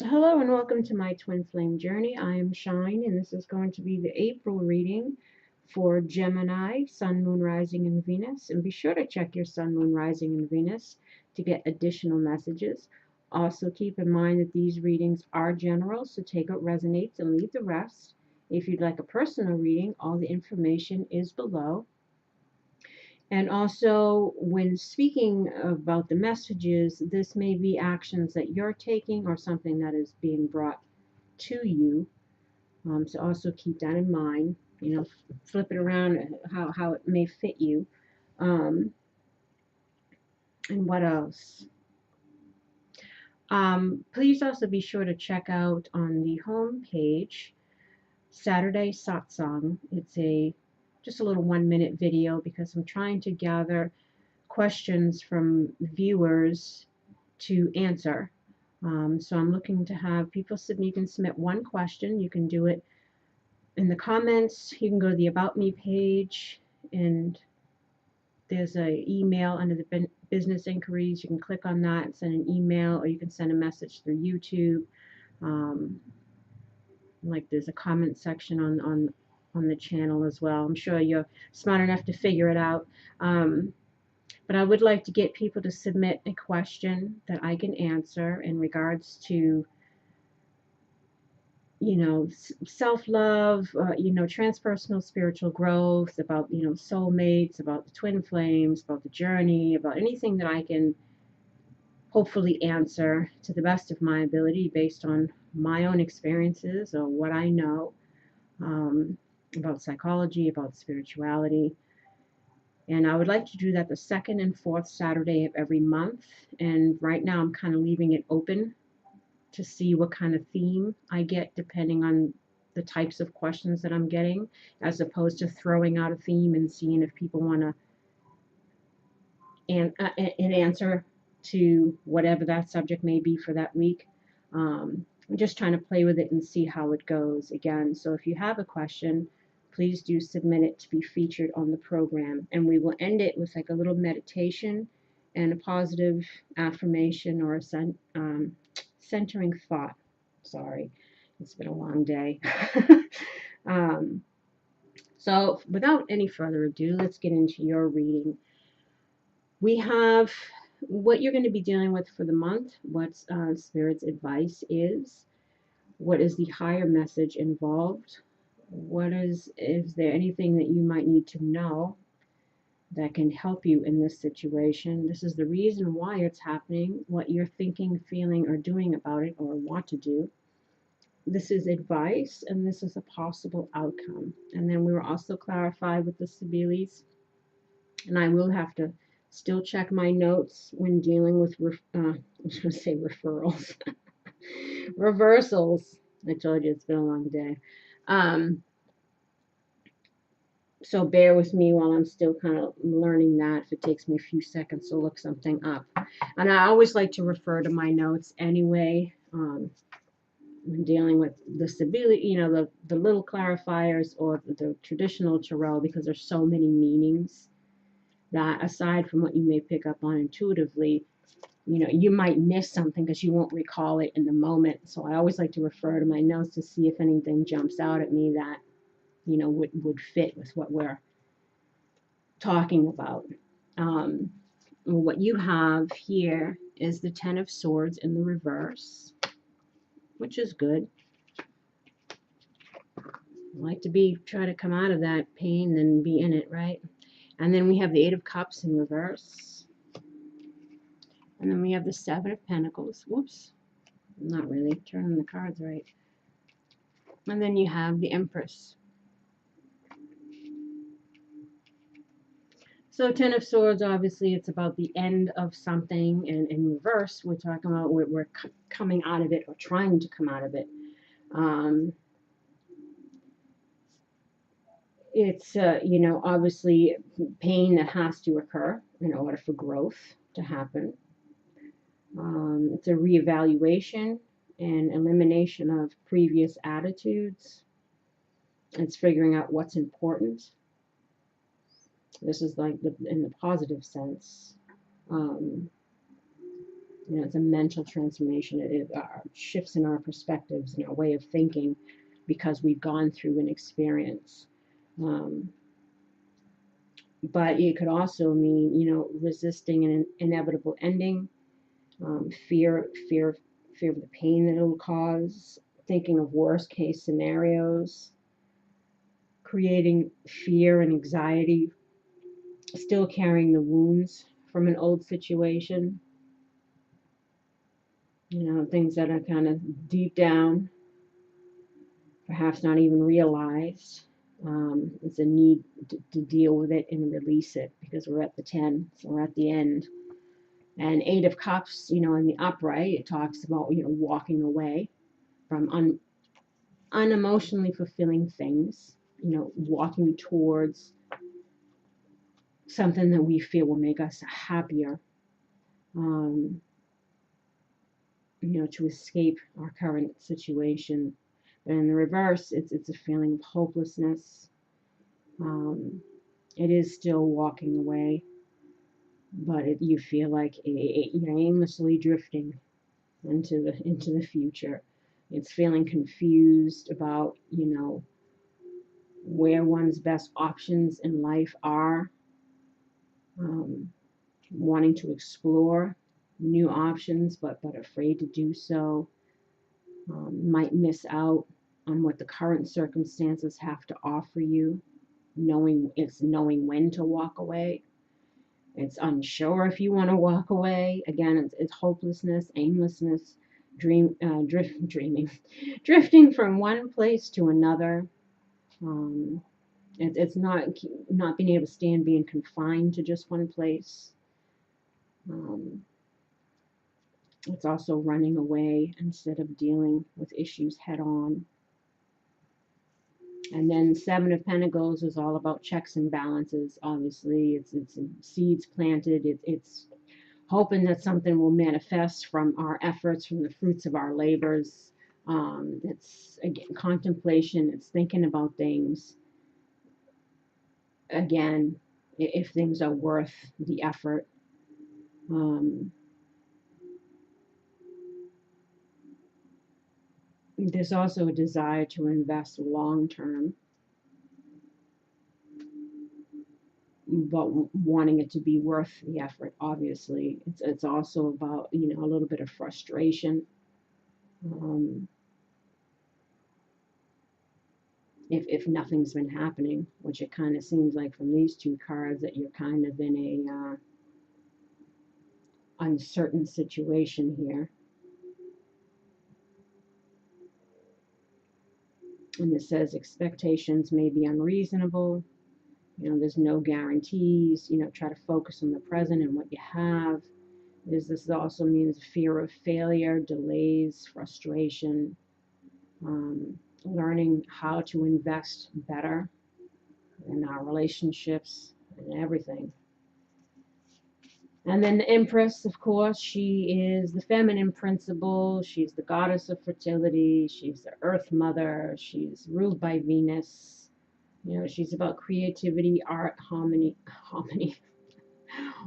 Hello and welcome to my twin flame journey. I am Shine, and this is going to be the April reading for Gemini, Sun, Moon, Rising, and Venus. And be sure to check your Sun, Moon, Rising, and Venus to get additional messages. Also, keep in mind that these readings are general, so take what resonates and leave the rest. If you'd like a personal reading, all the information is below. And also, when speaking about the messages, this may be actions that you're taking or something that is being brought to you. So also keep that in mind. Flip it around how it may fit you. Um, and what else? Please also be sure to check out on the home page Saturday Satsang. It's just a little 1 minute video because I'm trying to gather questions from viewers to answer. So I'm looking to have people submit. You can submit one question. You can do it in the comments. You can go to the About Me page, and there's an email under the business inquiries. You can click on that and send an email, or you can send a message through YouTube. Um, like there's a comment section on the channel as well. I'm sure you're smart enough to figure it out. But I would like to get people to submit a question that I can answer in regards to, self-love, transpersonal spiritual growth, about, soulmates, about the twin flames, about the journey, about anything that I can hopefully answer to the best of my ability based on my own experiences or what I know about psychology, about spirituality. And I would like to do that the second and fourth Saturday of every month. And right now I'm kind of leaving it open to see what kind of theme I get depending on the types of questions that I'm getting, as opposed to throwing out a theme and seeing if people want to an answer to whatever that subject may be for that week. I'm just trying to play with it and see how it goes again. So if you have a question, please do submit it to be featured on the program. And we will end it with like a little meditation and a positive affirmation or a centering thought. Sorry, it's been a long day. um, so without any further ado, let's get into your reading. We have what you're going to be dealing with for the month, what Spirit's advice is, what is the higher message involved, is there anything that you might need to know that can help you in this situation? This is the reason why it's happening, what you're thinking, feeling, or doing about it, or want to do. This is advice, and this is a possible outcome. And then we will also clarify with the Sibilis, and I will have to still check my notes when dealing with, I was going to say referrals, reversals. I told you it's been a long day. So bear with me while I'm still kind of learning that, if it takes me a few seconds to look something up. And I always like to refer to my notes anyway, when dealing with the stability, the little clarifiers or the traditional tarot, because there's so many meanings that aside from what you may pick up on intuitively, you might miss something because you won't recall it in the moment. So I always like to refer to my notes to see if anything jumps out at me that, would fit with what we're talking about. What you have here is the Ten of Swords in the reverse, which is good. I like to try to come out of that pain than be in it, right? And then we have the Eight of Cups in reverse. And then we have the Seven of Pentacles. Whoops. Not really turning the cards right. And then you have the Empress. So Ten of Swords, obviously, it's about the end of something. And in reverse, we're talking about we're coming out of it or trying to come out of it. It's, obviously pain that has to occur in order for growth to happen. It's a reevaluation and elimination of previous attitudes. It's figuring out what's important. This is like in the positive sense. You know, it's a mental transformation. It shifts in our perspectives and our way of thinking because we've gone through an experience. Um, but it could also mean, you know, resisting an inevitable ending, fear of the pain that it'll cause, thinking of worst case scenarios, creating fear and anxiety, still carrying the wounds from an old situation, you know, things that are kind of deep down, perhaps not even realized. It's a need to deal with it and release it because we're at the 10, so we're at the end. And Eight of Cups, you know, in the upright, it talks about, you know, walking away from unemotionally fulfilling things, you know, walking towards something that we feel will make us happier, um, you know, to escape our current situation. But in the reverse, it's a feeling of hopelessness. Um, it is still walking away, but you feel like you're aimlessly drifting into the future. It's feeling confused about, you know, where one's best options in life are, um, wanting to explore new options, but afraid to do so. Might miss out on what the current circumstances have to offer you. Knowing when to walk away. It's unsure if you want to walk away. Again, it's hopelessness, aimlessness, dreaming, drifting from one place to another. Um, it's not being able to stand being confined to just one place. Um, it's also running away instead of dealing with issues head on. And then Seven of Pentacles is all about checks and balances. Obviously, it's seeds planted. It's hoping that something will manifest from our efforts, from the fruits of our labors. It's again contemplation. It's thinking about things. Again, if things are worth the effort. Um, there's also a desire to invest long term, but wanting it to be worth the effort. Obviously, it's also about, you know, a little bit of frustration. Um, if nothing's been happening, which it kind of seems like from these two cards that you're kind of in a uncertain situation here. And it says expectations may be unreasonable. You know, there's no guarantees. You know, try to focus on the present and what you have. This also means fear of failure, delays, frustration, learning how to invest better in our relationships and everything. And then the Empress, of course, she is the feminine principle. She's the goddess of fertility. She's the Earth Mother. She's ruled by Venus. You know, she's about creativity, art, harmony. Harmony.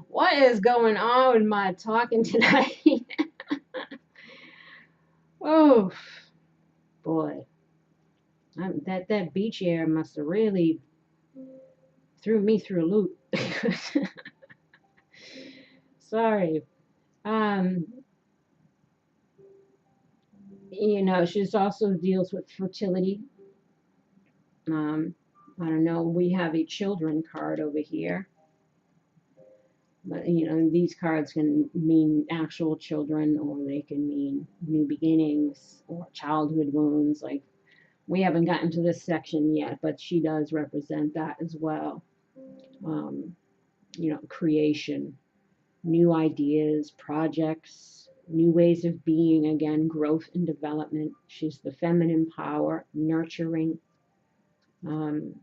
What is going on with my talking tonight? Oh, boy. That beach air must have really threw me through a loop. Sorry. Um, you know, she also deals with fertility. Um, I don't know. We have a children card over here. But, you know, these cards can mean actual children or they can mean new beginnings or childhood wounds. Like, we haven't gotten to this section yet, but she does represent that as well. You know, creation, new ideas, projects, new ways of being, again, growth and development. She's the feminine power, nurturing. Um,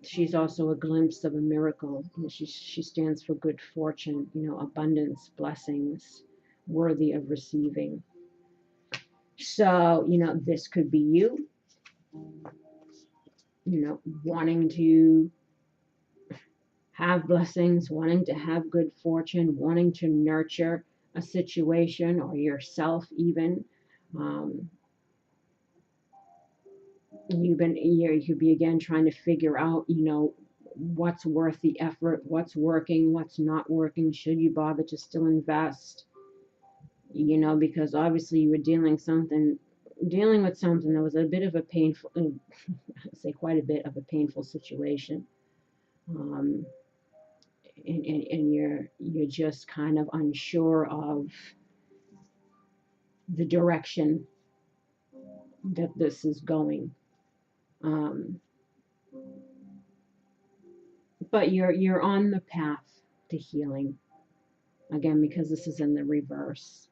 she's also a glimpse of a miracle. She stands for good fortune, you know, abundance, blessings, worthy of receiving. So, you know, this could be you, you know, wanting to have blessings, wanting to have good fortune, wanting to nurture a situation or yourself even. Um, you could be again trying to figure out, what's worth the effort, what's working, what's not working. Should you bother to still invest? Because obviously you were dealing with something that was a bit of a painful, I'd say quite a bit of a painful situation. Um, and you're just kind of unsure of the direction that this is going. Um, but you're on the path to healing again because this is in the reverse.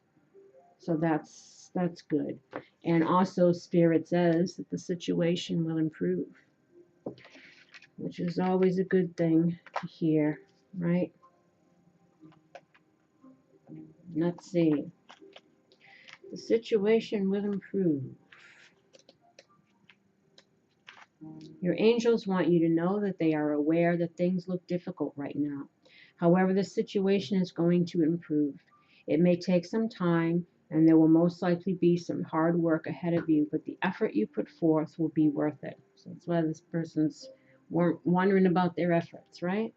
So that's good. And also Spirit says that the situation will improve, which is always a good thing to hear, right? Let's see. The situation will improve. Your angels want you to know that they are aware that things look difficult right now. However, the situation is going to improve. It may take some time, and there will most likely be some hard work ahead of you, but the effort you put forth will be worth it. So that's why this person's wondering about their efforts, right?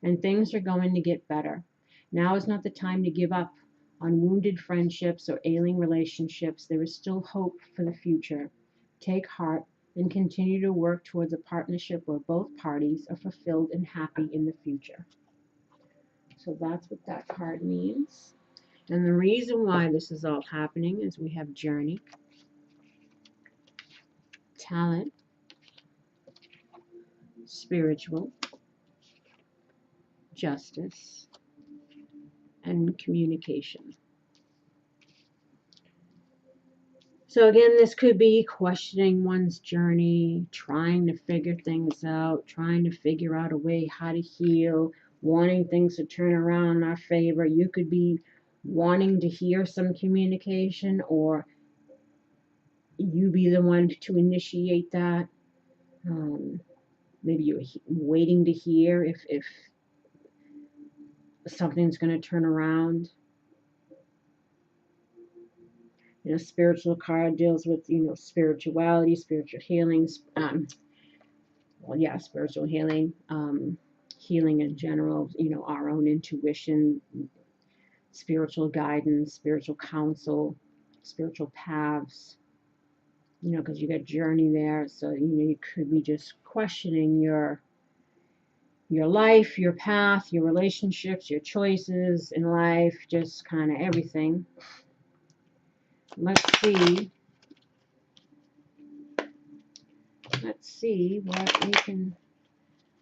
And things are going to get better. Now is not the time to give up on wounded friendships or ailing relationships. There is still hope for the future. Take heart and continue to work towards a partnership where both parties are fulfilled and happy in the future. So that's what that card means. And the reason why this is all happening is we have journey, talent, spiritual, justice, and communication. So again, this could be questioning one's journey, trying to figure things out, trying to figure out a way how to heal, wanting things to turn around in our favor. You could be wanting to hear some communication, or you be the one to initiate that. Maybe you're waiting to hear if something's going to turn around. Spiritual card deals with, spirituality, spiritual healings. Spiritual healing, healing in general, our own intuition, spiritual guidance, spiritual counsel, spiritual paths, because you got journey there. So, you could be just questioning your life, your path, your relationships, your choices in life, just kind of everything. Let's see what we can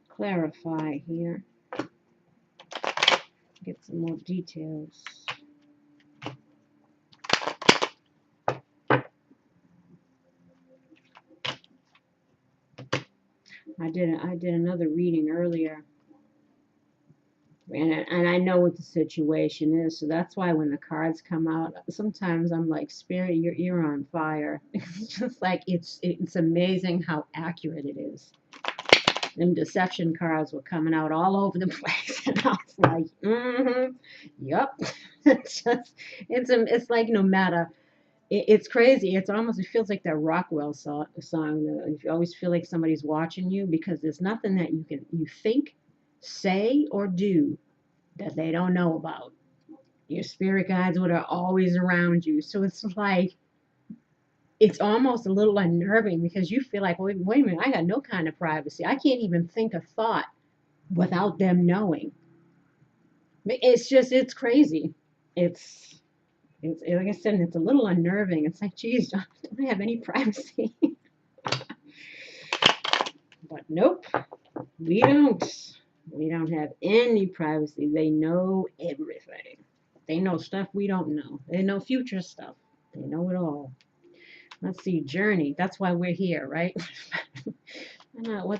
clarify here. Get some more details. I did another reading earlier, and I know what the situation is, so that's why when the cards come out, sometimes I'm like, Spirit, you're on fire. It's just like it's amazing how accurate it is. Them deception cards were coming out all over the place, and I was like, yep. It's like no matter. It's crazy. It feels like that Rockwell song. You always feel like somebody's watching you because there's nothing that you think, say, or do that they don't know about. Your spirit guides are always around you. So it's like, it's almost a little unnerving because you feel like, wait a minute, I got no kind of privacy. I can't even think a thought without them knowing. It's crazy. It's like I said, it's a little unnerving. It's like, geez, don't I have any privacy? But nope, we don't. We don't have any privacy. They know everything. They know stuff we don't know. They know future stuff. They know it all. Let's see, journey. That's why we're here, right? I know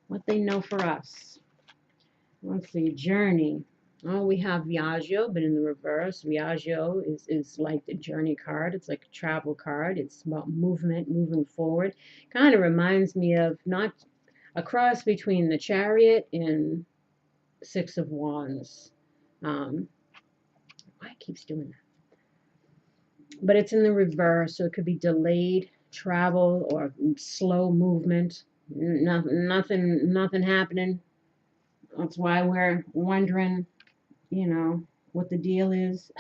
what they know for us. Let's see, journey. Oh, we have Viaggio, but in the reverse. Viaggio is like the journey card. It's like a travel card. It's about movement, moving forward. Kind of reminds me of not a cross between the Chariot and Six of Wands. Why it keeps doing that? But it's in the reverse, so it could be delayed travel or slow movement. Nothing happening. That's why we're wondering, what the deal is.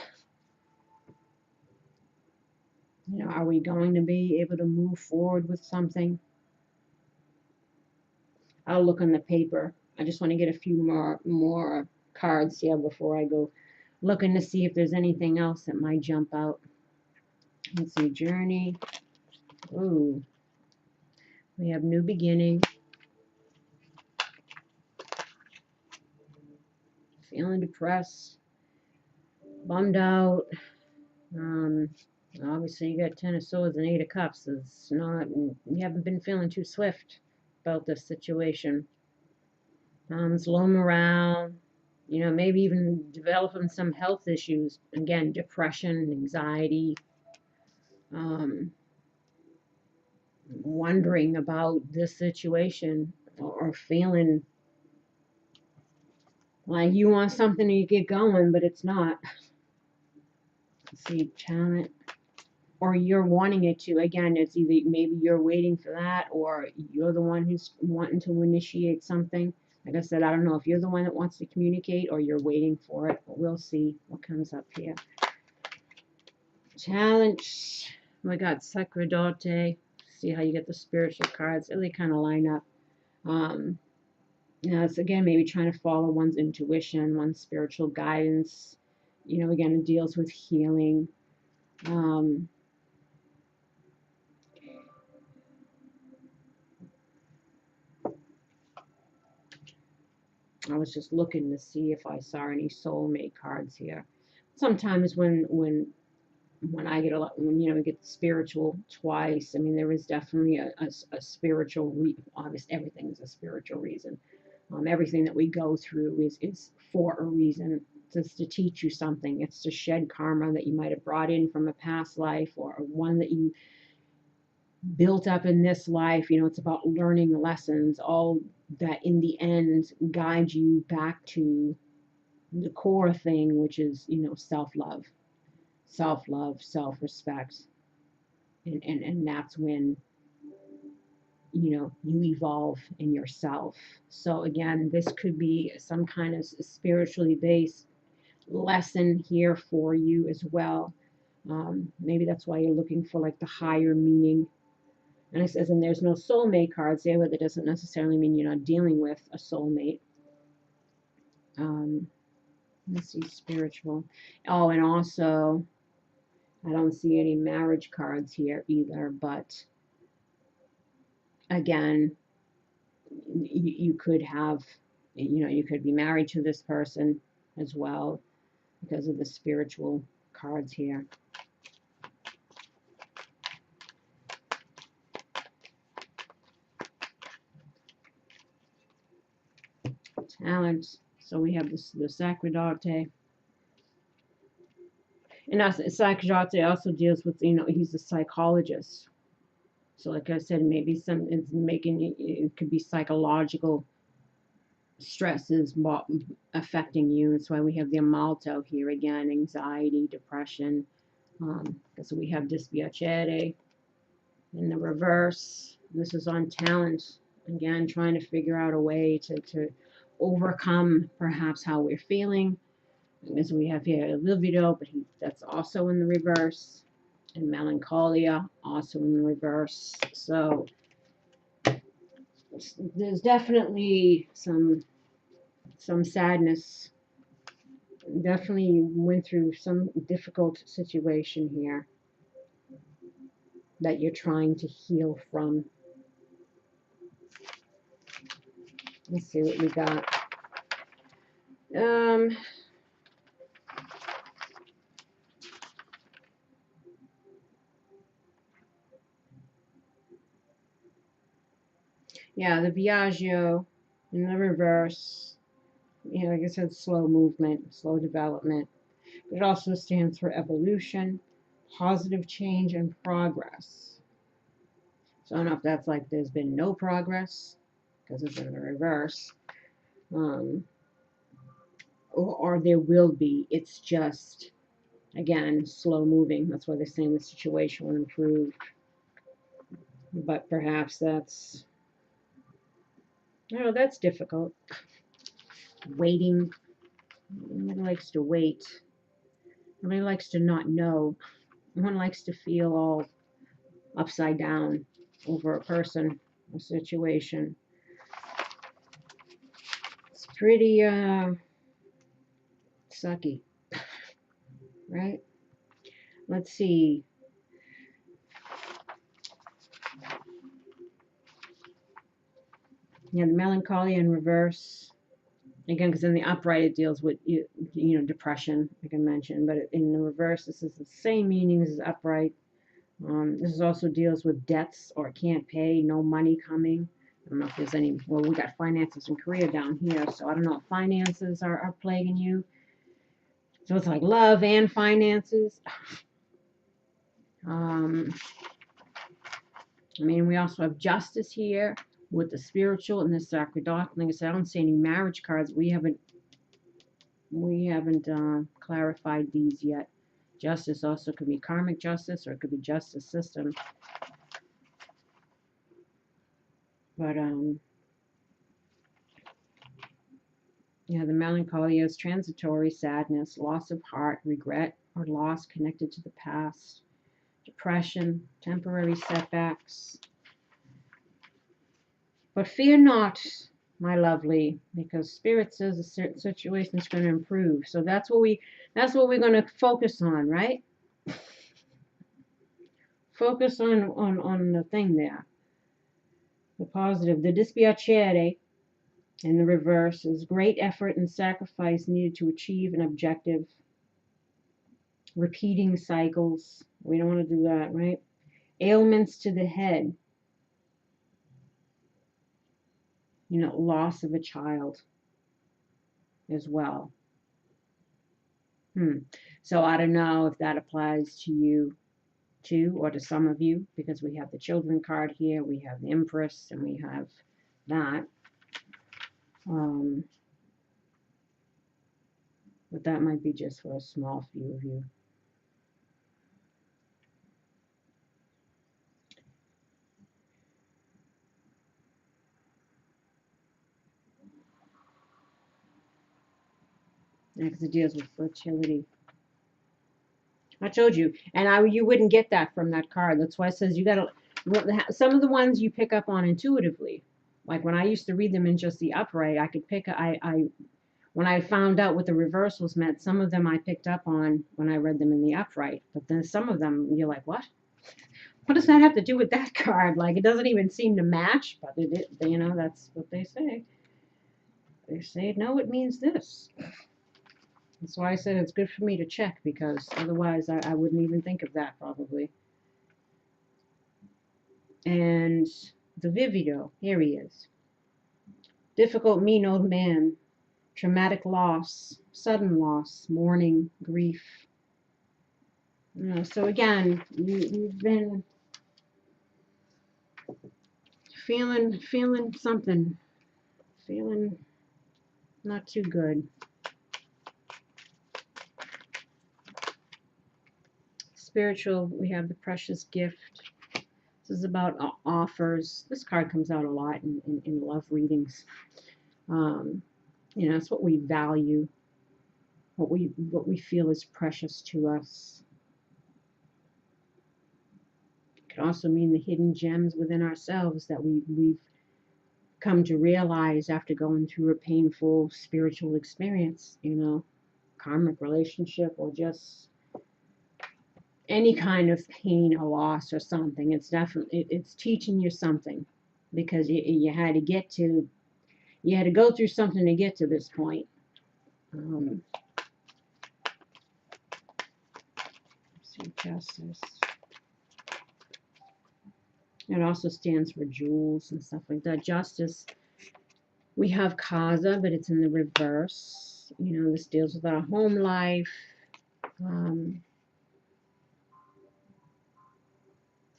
Are we going to be able to move forward with something? I'll look on the paper. I just want to get a few more cards here before I go looking to see if there's anything else that might jump out. Let's see, journey. Ooh, we have new beginning. Feeling depressed, bummed out. Obviously, you got Ten of Swords and Eight of Cups. It's not, you haven't been feeling too swift about this situation. It's low morale. Maybe even developing some health issues. Again, depression, anxiety. Wondering about this situation or feeling like you want something to get going, but it's not. Let's see, talent. Or you're wanting it to. Again, it's either maybe you're waiting for that or you're the one who's wanting to initiate something. Like I said, I don't know if you're the one that wants to communicate or you're waiting for it, but we'll see what comes up here. Challenge. We got Sacerdote. See how you get the spiritual cards. They kind of line up. It's again maybe trying to follow one's intuition, one's spiritual guidance. Again, it deals with healing. I was just looking to see if I saw any soulmate cards here. Sometimes when I get we get spiritual twice. I mean, there is definitely a spiritual obviously everything is a spiritual reason. Everything that we go through is for a reason. It's to teach you something. It's to shed karma that you might have brought in from a past life or one that you built up in this life. It's about learning lessons, all that in the end guide you back to the core thing, which is, self-love, self-respect. And that's when, you evolve in yourself. So again, this could be some kind of spiritually based lesson here for you as well. Maybe that's why you're looking for like the higher meaning. And it says, and there's no soulmate cards there, but that doesn't necessarily mean you're not dealing with a soulmate. Let's see, spiritual. Oh, and also, I don't see any marriage cards here either, but again, you could have, you could be married to this person as well because of the spiritual cards here. Talents. So we have the Sacerdote. And Sacerdote also deals with, he's a psychologist. So like I said, maybe it could be psychological stresses affecting you. That's why we have the Amalto here again, anxiety, depression. So we have Dispiacere in the reverse. This is on talent. Again, trying to figure out a way to overcome perhaps how we're feeling. As we have here Livido, but that's also in the reverse. And Melancholia, also in the reverse. So there's definitely some sadness. Definitely went through some difficult situation here that you're trying to heal from. Let's see what we got. Yeah, the Viaggio in the reverse. Like I said, slow movement, slow development. But it also stands for evolution, positive change, and progress. So I don't know if that's like there's been no progress, because it's in the reverse. or there will be. It's just, again, slow moving. That's why they're saying the situation will improve. But perhaps that's, that's difficult. Waiting. Nobody likes to wait. Nobody likes to not know. No one likes to feel all upside down over a person, a situation. It's pretty sucky, right? Let's see. Yeah, the melancholy in reverse. Again, because in the upright it deals with depression, like I mentioned, but in the reverse, this is the same meanings as upright. This also deals with debts or can't pay, no money coming. I don't know if there's any. Well, we got finances in Korea down here, so I don't know if finances are plaguing you. So it's like love and finances. I mean, we also have justice here with the spiritual and the sacred dark. Like I said, I don't see any marriage cards. We haven't clarified these yet. Justice also could be karmic justice, or it could be justice system. But yeah, the melancholy is transitory sadness, loss of heart, regret, or loss connected to the past, depression, temporary setbacks. But fear not, my lovely, because Spirit says a certain situation is going to improve. So that's what we're going to focus on, right? Focus on the thing there, the positive. The dispiacere in the reverse is great effort and sacrifice needed to achieve an objective. Repeating cycles. We don't want to do that, right? Ailments to the head. Loss of a child as well. So I don't know if that applies to you too, or to some of you, because we have the children card here, we have the Empress, and we have that. But that might be just for a small few of you. Because it deals with fertility. I told you, and you wouldn't get that from that card. That's why it says you got to. Some of the ones you pick up on intuitively, like when I used to read them in just the upright, I could pick. When I found out what the reversals meant, some of them I picked up on when I read them in the upright. But then some of them you're like, what? What does that have to do with that card? Like it doesn't even seem to match, but that's what they say. They say no, it means this. That's why I said it's good for me to check, because otherwise I wouldn't even think of that probably. And the Vivido, here he is. Difficult, mean old man. Traumatic loss, sudden loss, mourning, grief. So again, you've been feeling something, feeling not too good. Spiritual, we have the precious gift. This is about offers. This card comes out a lot in love readings. It's what we value, what we feel is precious to us. It can also mean the hidden gems within ourselves that we've come to realize after going through a painful spiritual experience, karmic relationship, or just any kind of pain or loss or something. It's teaching you something, because you had to go through something to get to this point. Let's see, justice. It also stands for jewels and stuff like that. Justice. We have Kaza, but it's in the reverse. This deals with our home life.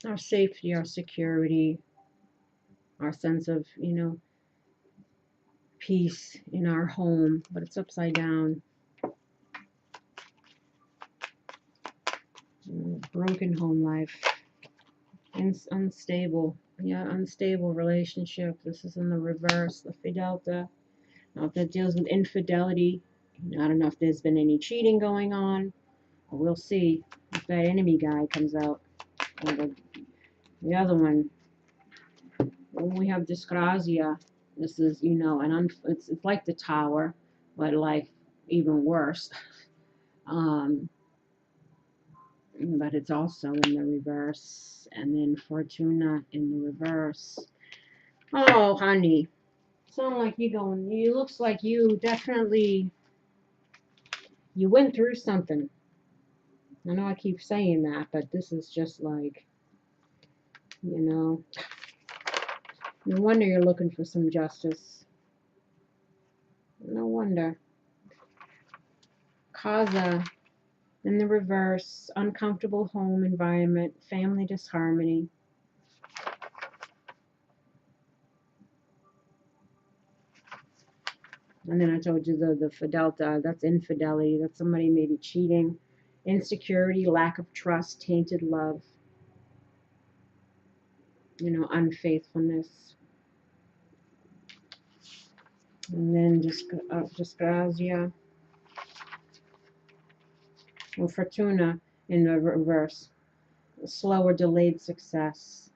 Our safety, our security, our sense of, peace in our home, but it's upside down. Broken home life. Unstable. Yeah, unstable relationship. This is in the reverse, the fidelta. Now, if that deals with infidelity, I don't know if there's been any cheating going on. We'll see if that enemy guy comes out. And the other one, when we have dyscrasia, this is, it's like the tower, but like even worse. But it's also in the reverse. And then Fortuna in the reverse. Oh, honey. Sound like it looks like you definitely, you went through something. I know I keep saying that, but this is just like, no wonder you're looking for some justice. No wonder. Kaza in the reverse, uncomfortable home environment, family disharmony. And then I told you the fidelta, that's infidelity. That's somebody maybe cheating. Insecurity, lack of trust, tainted love. Unfaithfulness. And then dyscrasia. Well, Fortuna in the reverse. Slower, delayed success.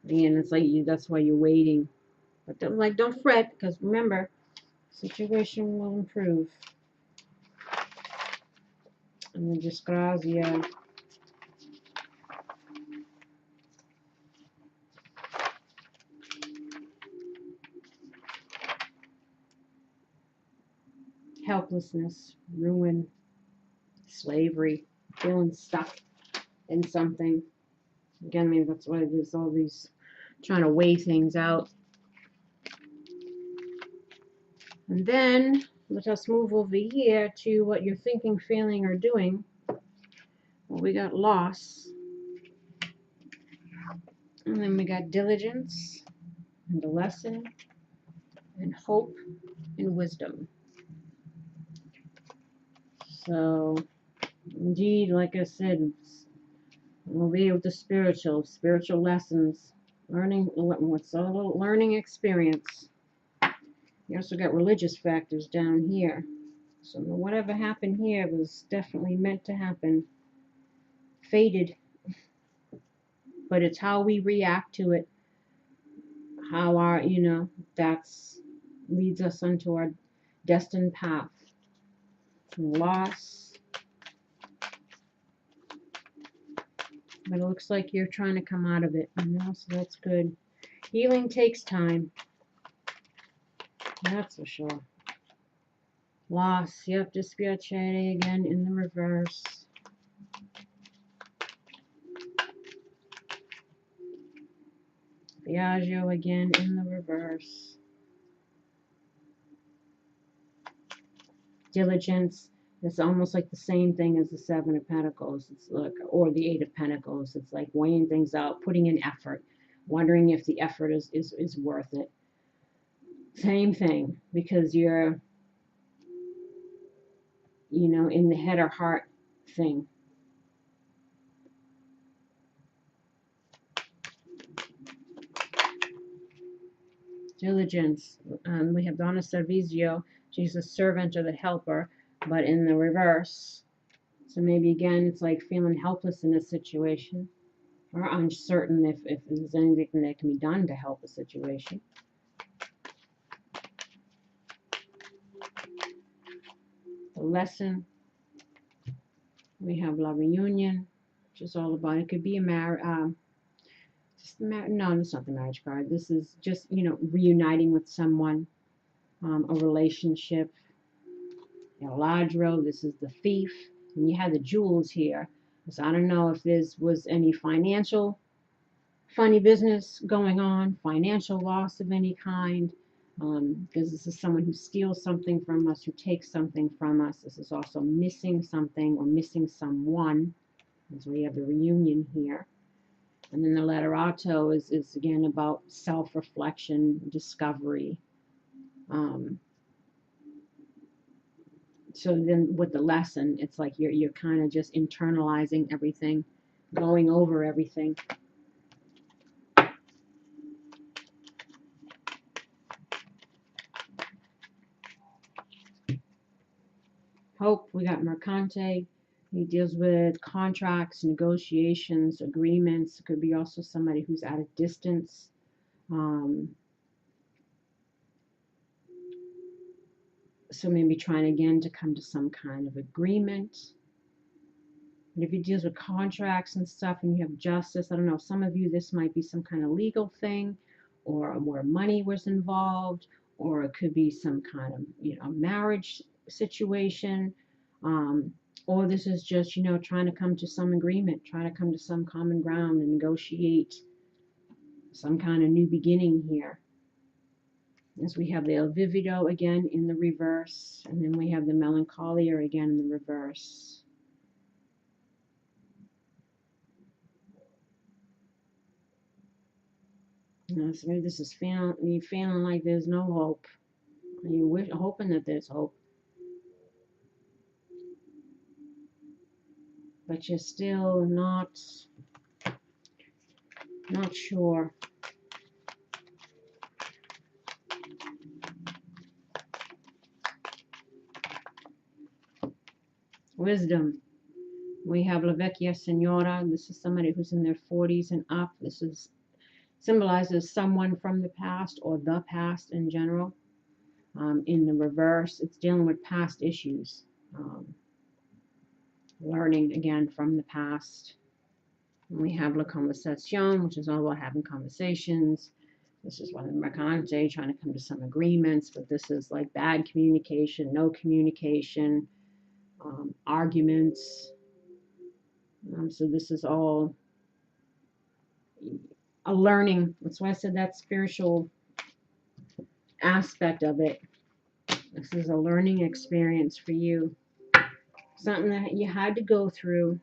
And it's like that's why you're waiting. But don't fret, because remember, situation will improve. And then dyscrasia. Helplessness, ruin, slavery, feeling stuck in something. Again, maybe that's why there's all these trying to weigh things out. And then let us move over here to what you're thinking, feeling, or doing. Well, we got loss. And then we got diligence, and the lesson, and hope, and wisdom. So, indeed, like I said, over here with the spiritual lessons, learning experience. You also got religious factors down here. So whatever happened here was definitely meant to happen. Fated. But it's how we react to it. How our, that's leads us onto our destined path. Loss. But it looks like you're trying to come out of it. So that's good. Healing takes time. That's for sure. Loss. Yep, dispiacere again in the reverse. Viaggio again in the reverse. Diligence. It's almost like the same thing as the Seven of Pentacles. It's like, or the Eight of Pentacles. It's like weighing things out, putting in effort, wondering if the effort is worth it. Same thing, because you're, in the head or heart thing. Diligence. We have Donna Servizio. She's a servant or the helper, but in the reverse. So maybe again, it's like feeling helpless in a situation, or uncertain if there's anything that can be done to help a situation. The lesson. We have La Reunion, which is all about, it could be a no, it's not the marriage card. This is just, reuniting with someone, a relationship. Ladro, this is the thief. And you have the jewels here. So I don't know if this was any financial funny business going on, financial loss of any kind, because this is someone who steals something from us, who takes something from us. This is also missing something or missing someone. So we have the reunion here. And then the letterato is again about self-reflection, discovery. So then with the lesson, it's like you're kind of just internalizing everything, going over everything. Hope, we got Mercante. He deals with contracts, negotiations, agreements. It could be also somebody who's at a distance. So maybe trying again to come to some kind of agreement. And if he deals with contracts and stuff and you have justice, I don't know, some of you, this might be some kind of legal thing, or where money was involved, or it could be some kind of, marriage situation. Or this is just, trying to come to some agreement, trying to come to some common ground and negotiate some kind of new beginning here. As we have the El Vivido again in the reverse, and then we have the Melancholia again in the reverse. So maybe this is feeling like there's no hope. You're hoping that there's hope, but you're still not sure. Wisdom. We have La Vecchia Signora. This is somebody who's in their 40s and up. This symbolizes someone from the past or the past in general. In the reverse, it's dealing with past issues. Learning again from the past. And we have La Conversation, which is all about having conversations. This is one of the Mercante, trying to come to some agreements, but this is like bad communication, no communication, arguments. So this is all a learning. That's why I said that spiritual aspect of it. This is a learning experience for you. Something that you had to go through.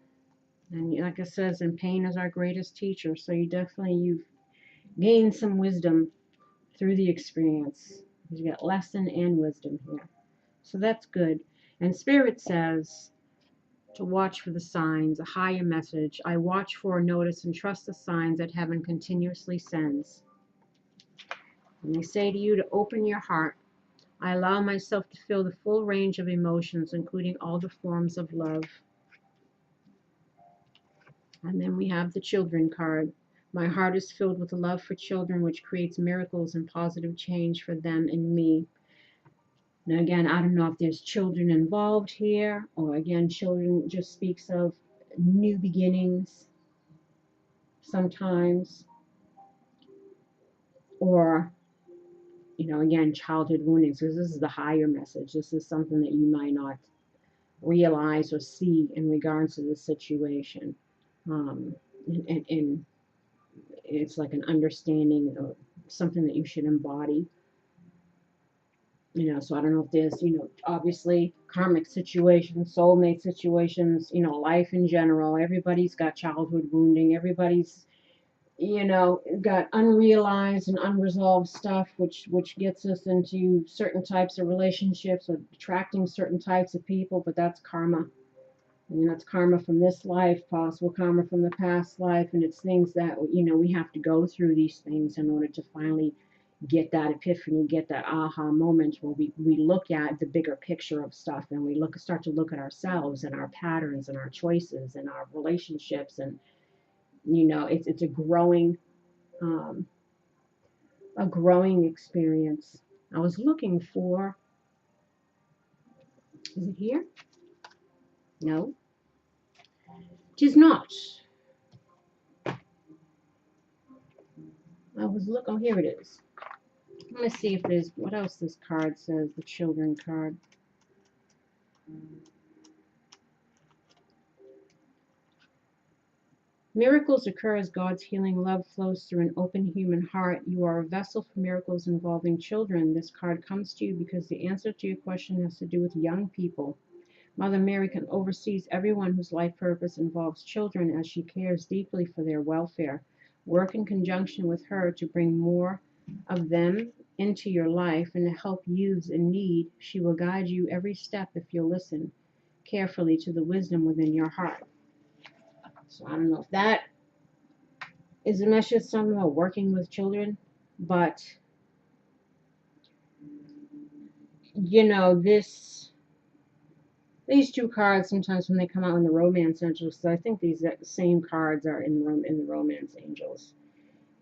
And like it says, and pain is our greatest teacher. So you've gained some wisdom through the experience. You get lesson and wisdom here. So that's good. And Spirit says to watch for the signs, a higher message. I watch for, notice, and trust the signs that heaven continuously sends. And they say to you to open your heart. I allow myself to feel the full range of emotions, including all the forms of love. And then we have the children card. My heart is filled with love for children, which creates miracles and positive change for them and me. Now, again, I don't know if there's children involved here, or again, children just speaks of new beginnings sometimes, or, again, childhood wounding. So this is the higher message. This is something that you might not realize or see in regards to the situation. And it's like an understanding of something that you should embody. So I don't know if there's, obviously karmic situations, soulmate situations, life in general. Everybody's got childhood wounding. Everybody's, got unrealized and unresolved stuff, which gets us into certain types of relationships or attracting certain types of people, but that's karma. That's karma from this life, possible karma from the past life, and it's things that, we have to go through these things in order to finally get that epiphany, get that aha moment where we look at the bigger picture of stuff, and we start to look at ourselves and our patterns and our choices and our relationships, and it's a growing experience. I was looking for, is it here? No, it is not. Oh, here it is. I'm going to see if there's, what else this card says, the children card. Miracles occur as God's healing love flows through an open human heart. You are a vessel for miracles involving children. This card comes to you because the answer to your question has to do with young people. Mother Mary can oversees everyone whose life purpose involves children as she cares deeply for their welfare. Work in conjunction with her to bring more of them into your life and to help youths in need. She will guide you every step if you'll listen carefully to the wisdom within your heart. So I don't know if that is a message something about working with children, but you know, these two cards sometimes when they come out in the romance angels, so I think these same cards are in the romance angels,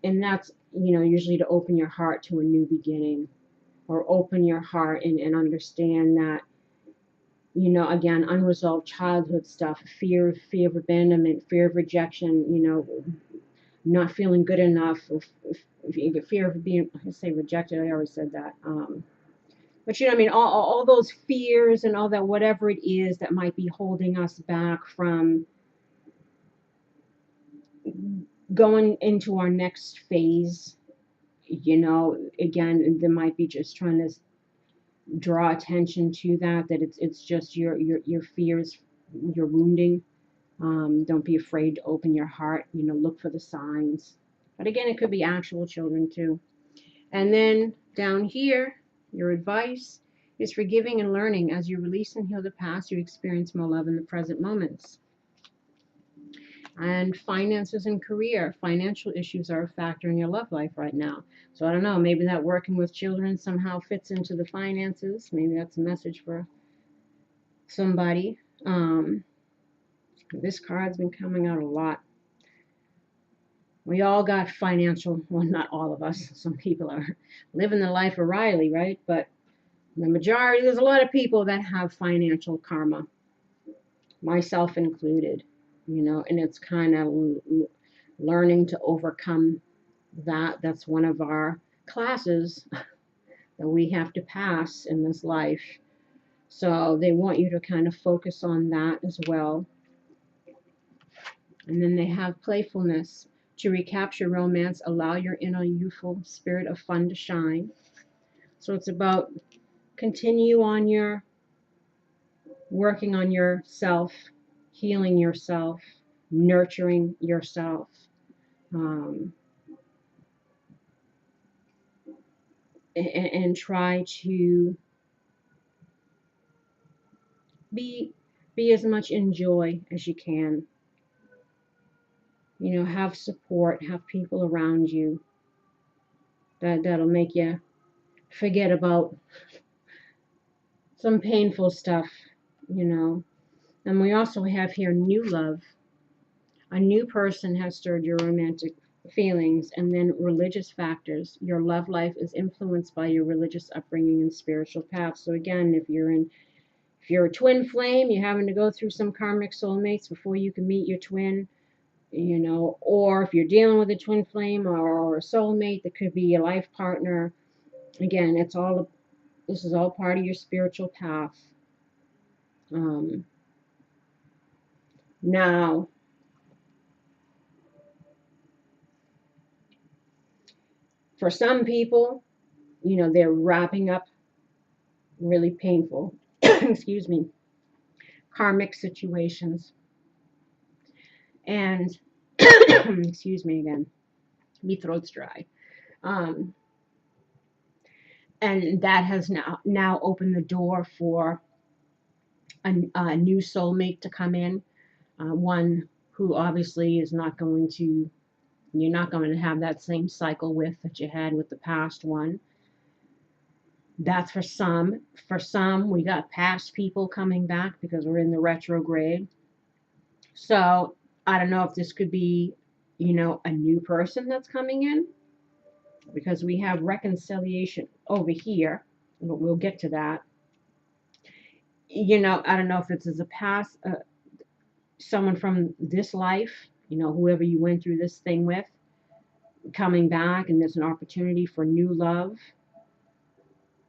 and that's, you know, usually to open your heart to a new beginning, or open your heart and understand that, you know, again, unresolved childhood stuff, fear of abandonment, fear of rejection, you know, not feeling good enough, if you get fear of being, I say rejected, I always said that. But you know what I mean, all those fears and all that, whatever it is that might be holding us back from going into our next phase, you know, again, they might be just trying to draw attention to that it's just your fears, your wounding. Don't be afraid to open your heart, you know, look for the signs. But again, it could be actual children too. And then down here, your advice is forgiving and learning. As you release and heal the past, you experience more love in the present moments. And finances and career. Financial issues are a factor in your love life right now. So I don't know, maybe that working with children somehow fits into the finances. Maybe that's a message for somebody. This card's been coming out a lot. We all got financial, well, not all of us. Some people are living the life of Riley, right? But the majority, there's a lot of people that have financial karma, myself included, you know, and it's kind of learning to overcome that. That's one of our classes that we have to pass in this life. So they want you to kind of focus on that as well. And then they have playfulness. To recapture romance, allow your inner youthful spirit of fun to shine. So it's about continue on your working on yourself, healing yourself, nurturing yourself. And try to be as much in joy as you can. You know, have support, have people around you that'll make you forget about some painful stuff, you know. And we also have here new love. A new person has stirred your romantic feelings, and then religious factors. Your love life is influenced by your religious upbringing and spiritual path. So again, if you're a twin flame, you're having to go through some karmic soulmates before you can meet your twin, you know, or if you're dealing with a twin flame or a soulmate that could be a life partner, again, this is all part of your spiritual path. Now, for some people, you know, they're wrapping up really painful, excuse me, karmic situations. And, excuse me again, my throat's dry. And that has now opened the door for a new soulmate to come in, one who obviously is not going to, you're not going to have that same cycle with that you had with the past one. That's for some. For some, we got past people coming back because we're in the retrograde. So I don't know if this could be, you know, a new person that's coming in, because we have reconciliation over here. We'll get to that. You know, I don't know if it's as a past, someone from this life, you know, whoever you went through this thing with, coming back, and there's an opportunity for new love.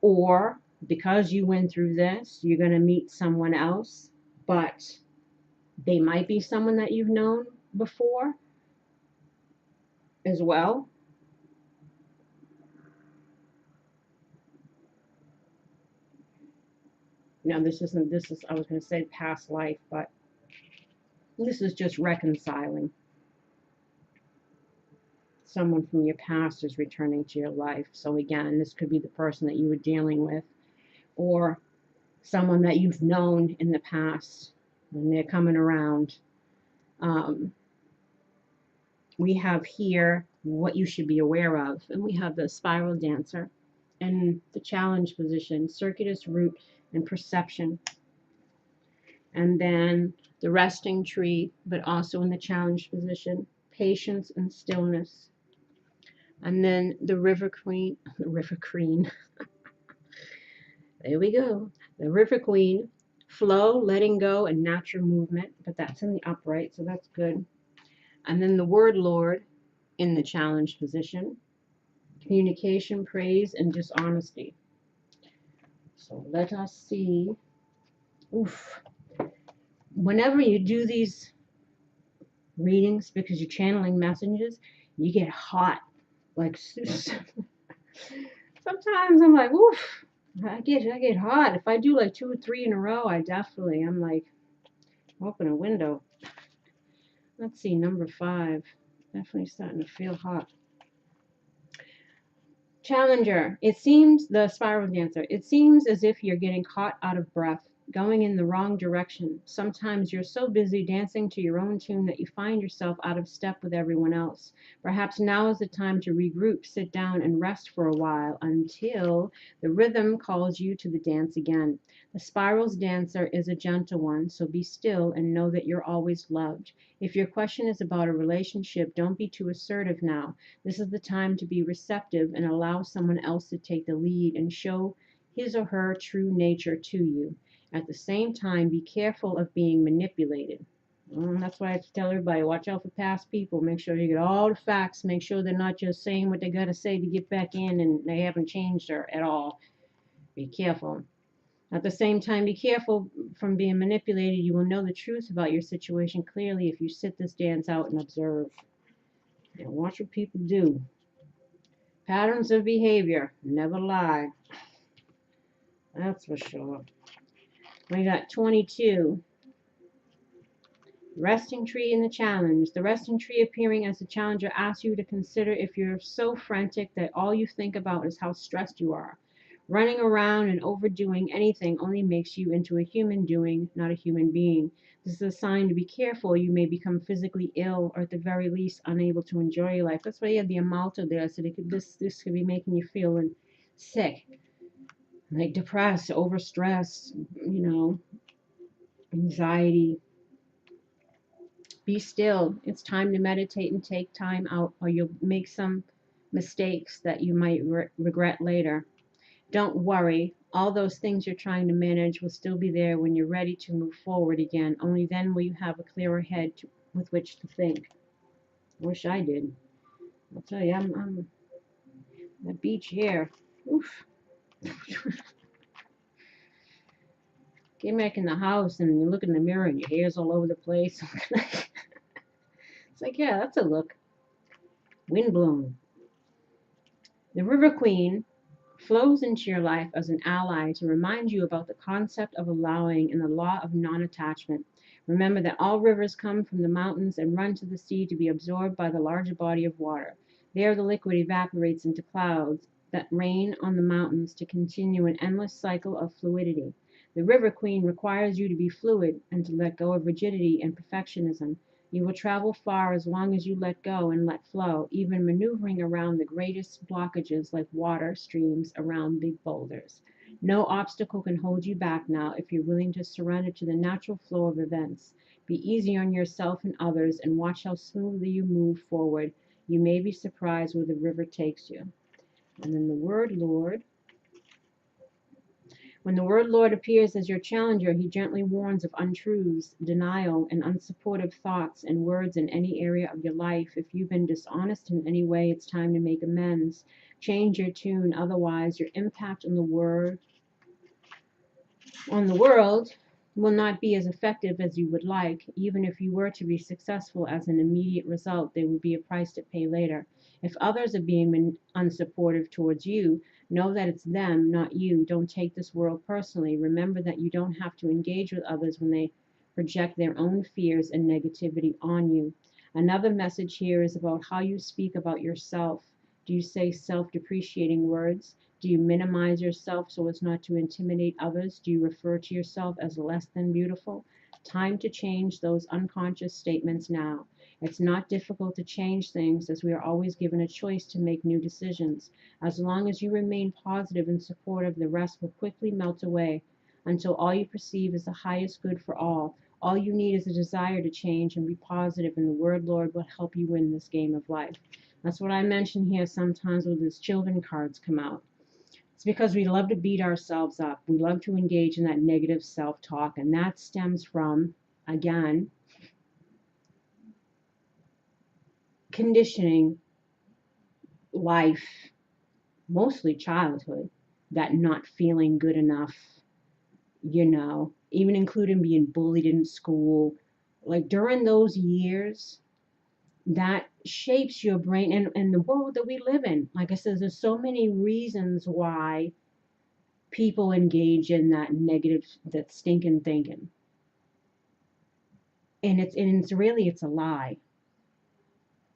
Or because you went through this, you're going to meet someone else, but they might be someone that you've known before as well. Now, this is, I was going to say past life, but this is just reconciling. someone from your past is returning to your life. So again, this could be the person that you were dealing with, or someone that you've known in the past, and they're coming around. Um, we have here what you should be aware of, and we have the spiral dancer and the challenge position, circuitous root and perception, and then the resting tree, but also in the challenge position, patience and stillness, and then the river queen, there we go, the river queen, flow, letting go, and natural movement, but that's in the upright, so that's good. And then the word Lord in the challenge position, communication, praise, and dishonesty. So let us see. Oof. Whenever you do these readings, because you're channeling messages, you get hot. Like sometimes I'm like, oof, I get hot. If I do like 2 or 3 in a row, I'm like, open a window. Let's see, number 5. Definitely starting to feel hot. Challenger, it seems, the spiral dancer, it seems as if you're getting caught out of breath, going in the wrong direction. Sometimes you're so busy dancing to your own tune that you find yourself out of step with everyone else. Perhaps now is the time to regroup, sit down, and rest for a while until the rhythm calls you to the dance again. The spiral's dancer is a gentle one, so be still and know that you're always loved. If your question is about a relationship, don't be too assertive now. This is the time to be receptive and allow someone else to take the lead and show his or her true nature to you. At the same time, be careful of being manipulated. That's why I tell everybody, watch out for past people. Make sure you get all the facts. Make sure they're not just saying what they got to say to get back in and they haven't changed her at all. Be careful. At the same time, be careful from being manipulated. You will know the truth about your situation clearly if you sit this dance out and observe. And watch what people do. Patterns of behavior never lie. That's for sure. We got 22. Resting tree in the challenge. The resting tree appearing as the challenger asks you to consider if you're so frantic that all you think about is how stressed you are. Running around and overdoing anything only makes you into a human doing, not a human being. This is a sign to be careful. You may become physically ill or at the very least unable to enjoy your life. That's why you have the Amalto there. So this could be making you feeling sick, like depressed, overstressed, anxiety. Be still. It's time to meditate and take time out, or you'll make some mistakes that you might regret later. Don't worry. All those things you're trying to manage will still be there when you're ready to move forward again. Only then will you have a clearer head with which to think. I wish I did. I'll tell you, I'm that beach here. Oof. Get back in the house and you look in the mirror and your hair's all over the place. It's like, yeah, that's a look. Windblown. The River Queen flows into your life as an ally to remind you about the concept of allowing and the law of non-attachment. Remember that all rivers come from the mountains and run to the sea to be absorbed by the larger body of water. There the liquid evaporates into clouds that rain on the mountains to continue an endless cycle of fluidity. The River Queen requires you to be fluid and to let go of rigidity and perfectionism. You will travel far as long as you let go and let flow, even maneuvering around the greatest blockages like water streams around big boulders. No obstacle can hold you back now if you're willing to surrender to the natural flow of events. Be easy on yourself and others and watch how smoothly you move forward. You may be surprised where the river takes you. And then the word Lord. When the word Lord appears as your challenger, he gently warns of untruths, denial, and unsupportive thoughts and words in any area of your life. If you've been dishonest in any way, it's time to make amends. Change your tune, otherwise your impact on the world will not be as effective as you would like. Even if you were to be successful as an immediate result, there would be a price to pay later. If others are being unsupportive towards you, know that it's them, not you. Don't take this world personally. Remember that you don't have to engage with others when they project their own fears and negativity on you. Another message here is about how you speak about yourself. Do you say self-depreciating words? Do you minimize yourself so as not to intimidate others? Do you refer to yourself as less than beautiful? Time to change those unconscious statements now. It's not difficult to change things, as we are always given a choice to make new decisions. As long as you remain positive and supportive, the rest will quickly melt away until all you perceive is the highest good for all. All you need is a desire to change and be positive, and the word Lord will help you win this game of life. That's what I mention here sometimes when these children cards come out. It's because we love to beat ourselves up. We love to engage in that negative self-talk, and that stems from, again, conditioning life, mostly childhood, that not feeling good enough, even including being bullied in school. Like during those years, that shapes your brain and the world that we live in. Like I said, there's so many reasons why people engage in that negative, that stinking thinking. And it's really, it's a lie.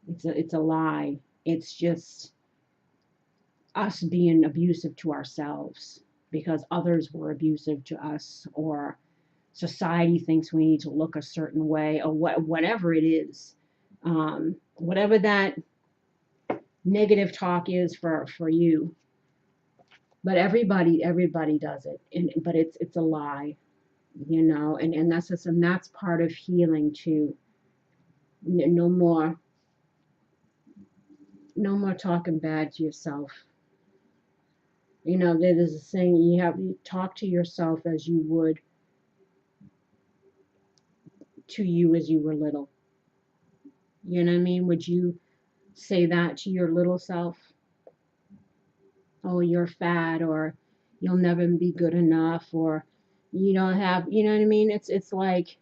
It's a lie. It's just us being abusive to ourselves because others were abusive to us, or society thinks we need to look a certain way, or whatever it is. Whatever that negative talk is for you. But everybody does it, but it's a lie, and that's part of healing too. No more, no more talking bad to yourself. There's a saying, you talk to yourself as you would to you as you were little. You know what I mean? Would you say that to your little self? Oh, you're fat, or you'll never be good enough, or you don't have, you know what I mean? It's like,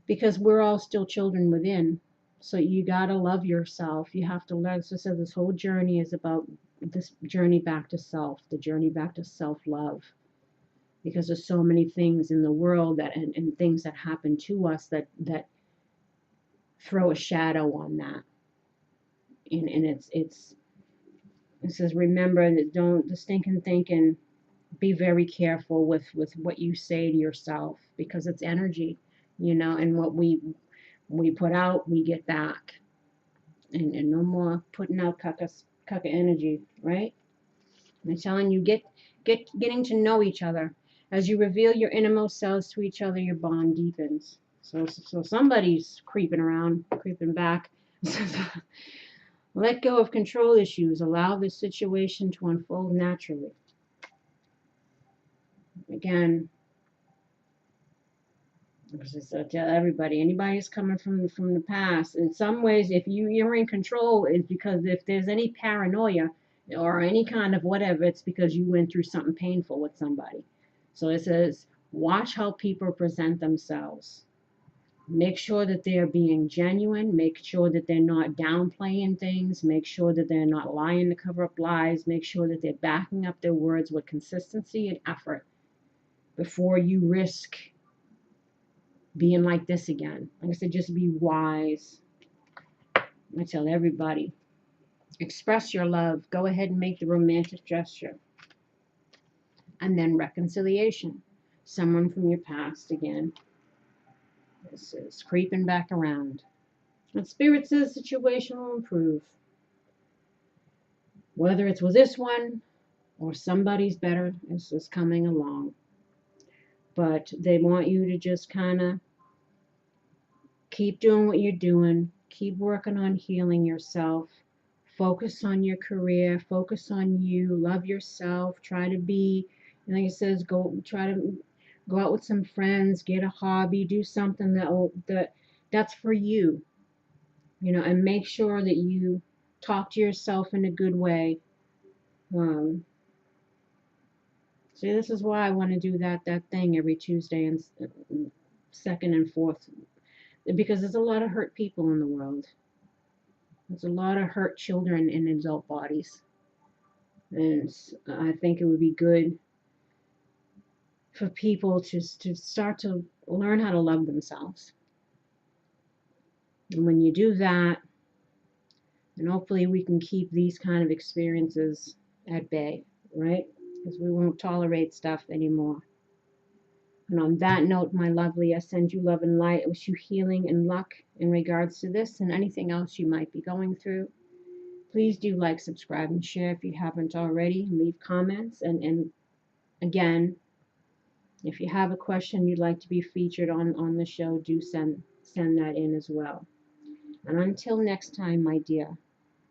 because we're all still children within. So you got to love yourself. You have to learn. So this whole journey is about this journey back to self, the journey back to self-love. Because there's so many things in the world and things that happen to us that throw a shadow on that. And it says, remember that the stinking thinking, be very careful with what you say to yourself, because it's energy, and what we put out, we get back. And no more putting out cucka energy, right? I'm telling you, getting to know each other. As you reveal your innermost selves to each other, your bond deepens. So somebody's creeping back. Let go of control issues. Allow the situation to unfold naturally. Again, so tell everybody, anybody who's coming from the past, in some ways, if you're in control, it's because if there's any paranoia or any kind of whatever, it's because you went through something painful with somebody. So it says, watch how people present themselves. Make sure that they're being genuine. Make sure that they're not downplaying things. Make sure that they're not lying to cover up lies. Make sure that they're backing up their words with consistency and effort before you risk being like this again. Like I said, just be wise. I tell everybody, express your love. Go ahead and make the romantic gesture. And then reconciliation. Someone from your past again. This is creeping back around. And Spirit says situation will improve. Whether it's with this one or somebody's better is coming along. But they want you to just kind of keep doing what you're doing. Keep working on healing yourself. Focus on your career. Focus on you. Love yourself. Try to be, like it says, try to go out with some friends. Get a hobby. Do something that's for you. And make sure that you talk to yourself in a good way. See, this is why I want to do that thing every Tuesday and second and fourth, because there's a lot of hurt people in the world. There's a lot of hurt children in adult bodies. And I think it would be good for people to start to learn how to love themselves. And when you do that, and hopefully we can keep these kind of experiences at bay, right? Because we won't tolerate stuff anymore. And on that note, my lovely, I send you love and light. I wish you healing and luck in regards to this and anything else you might be going through. Please do like, subscribe, and share if you haven't already. Leave comments. And again, if you have a question you'd like to be featured on the show, do send that in as well. And until next time, my dear,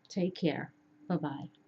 take care. Bye-bye.